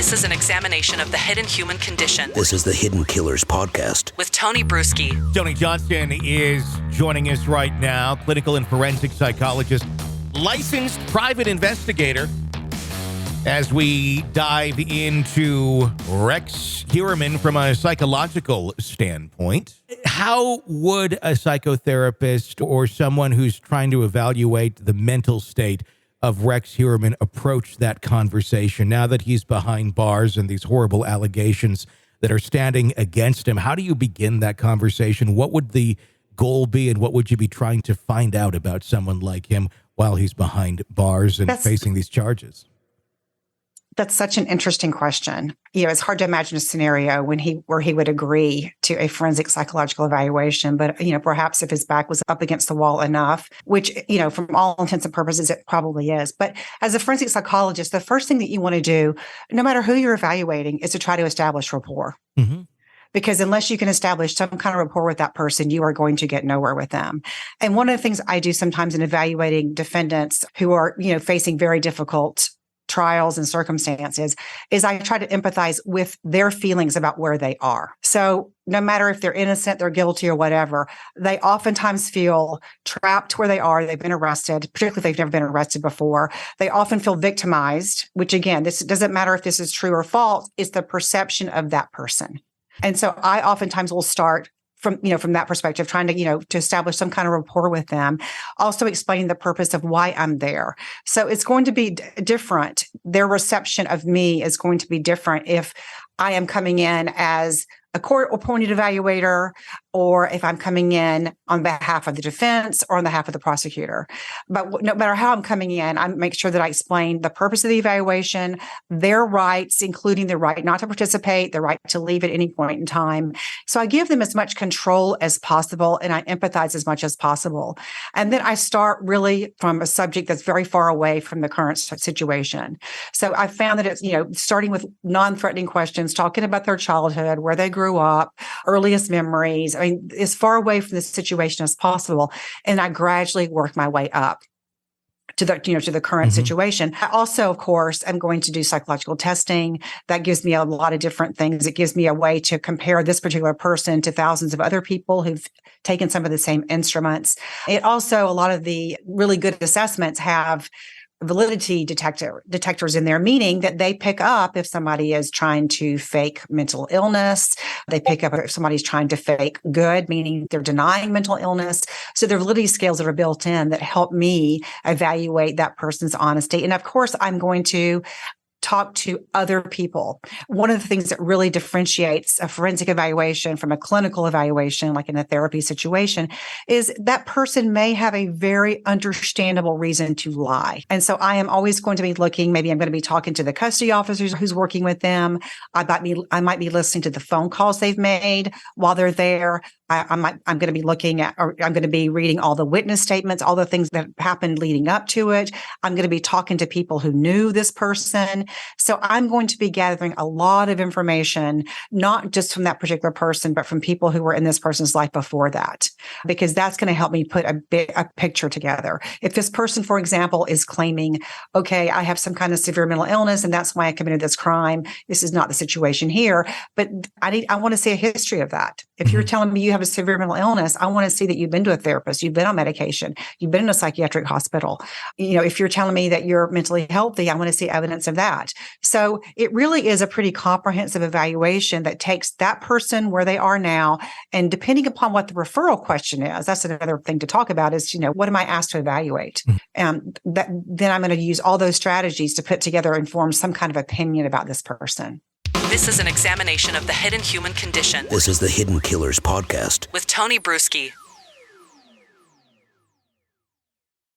This is an examination of the hidden human condition. This is the Hidden Killers Podcast. With Tony Brueski. Tony Johnston is joining us right now, clinical and forensic psychologist, licensed private investigator, as we dive into Rex Heuermann from a psychological standpoint. How would a psychotherapist or someone who's trying to evaluate the mental state of Rex Heuermann approach that conversation now that he's behind bars and these horrible allegations that are standing against him? How do you begin that conversation? What would the goal be, and what would you be trying to find out about someone like him while he's behind bars and facing these charges? That's such an interesting question. You know, it's hard to imagine a scenario where he would agree to a forensic psychological evaluation. But, you know, perhaps if his back was up against the wall enough, which, you know, from all intents and purposes, it probably is. But as a forensic psychologist, the first thing that you want to do, no matter who you're evaluating, is to try to establish rapport. Mm-hmm. Because unless you can establish some kind of rapport with that person, you are going to get nowhere with them. And one of the things I do sometimes in evaluating defendants who are, you know, facing very difficult trials and circumstances is I try to empathize with their feelings about where they are. So no matter if they're innocent, they're guilty or whatever, they oftentimes feel trapped where they are. They've been arrested, particularly if they've never been arrested before. They often feel victimized, which again, this doesn't matter if this is true or false. It's the perception of that person. And so I oftentimes will start from that perspective, trying to, to establish some kind of rapport with them, also explaining the purpose of why I'm there. So it's going to be different. Their reception of me is going to be different if I am coming in as a court-appointed evaluator, or if I'm coming in on behalf of the defense or on behalf of the prosecutor. But no matter how I'm coming in, I make sure that I explain the purpose of the evaluation, their rights, including the right not to participate, the right to leave at any point in time. So I give them as much control as possible, and I empathize as much as possible. And then I start really from a subject that's very far away from the current situation. So I found that it's, starting with non-threatening questions, talking about their childhood, where they grew up, earliest memories, as far away from the situation as possible. And I gradually work my way up to the current situation. I also, of course, am going to do psychological testing. That gives me a lot of different things. It gives me a way to compare this particular person to thousands of other people who've taken some of the same instruments. It also, a lot of the really good assessments have validity detectors in there, meaning that they pick up if somebody is trying to fake mental illness. They pick up if somebody's trying to fake good, meaning they're denying mental illness. So there are validity scales that are built in that help me evaluate that person's honesty. And of course, I'm going to talk to other people. One of the things that really differentiates a forensic evaluation from a clinical evaluation, like in a therapy situation, is that person may have a very understandable reason to lie. And so I am always going to be looking, maybe I'm going to be talking to the custody officers who's working with them. I might be listening to the phone calls they've made while they're there. I'm going to be looking at, or I'm going to be reading all the witness statements, all the things that happened leading up to it. I'm going to be talking to people who knew this person. So I'm going to be gathering a lot of information, not just from that particular person, but from people who were in this person's life before that, because that's going to help me put a picture together. If this person, for example, is claiming, okay, I have some kind of severe mental illness and that's why I committed this crime. This is not the situation here, but I want to see a history of that. If you're telling me you have a severe mental illness, I want to see that you've been to a therapist, you've been on medication, you've been in a psychiatric hospital. If you're telling me that you're mentally healthy, I want to see evidence of that. So it really is a pretty comprehensive evaluation that takes that person where they are now. And depending upon what the referral question is, that's another thing to talk about is, what am I asked to evaluate? And then I'm going to use all those strategies to put together and form some kind of opinion about this person. This is an examination of the hidden human condition. This is the Hidden Killers Podcast. With Tony Brueski.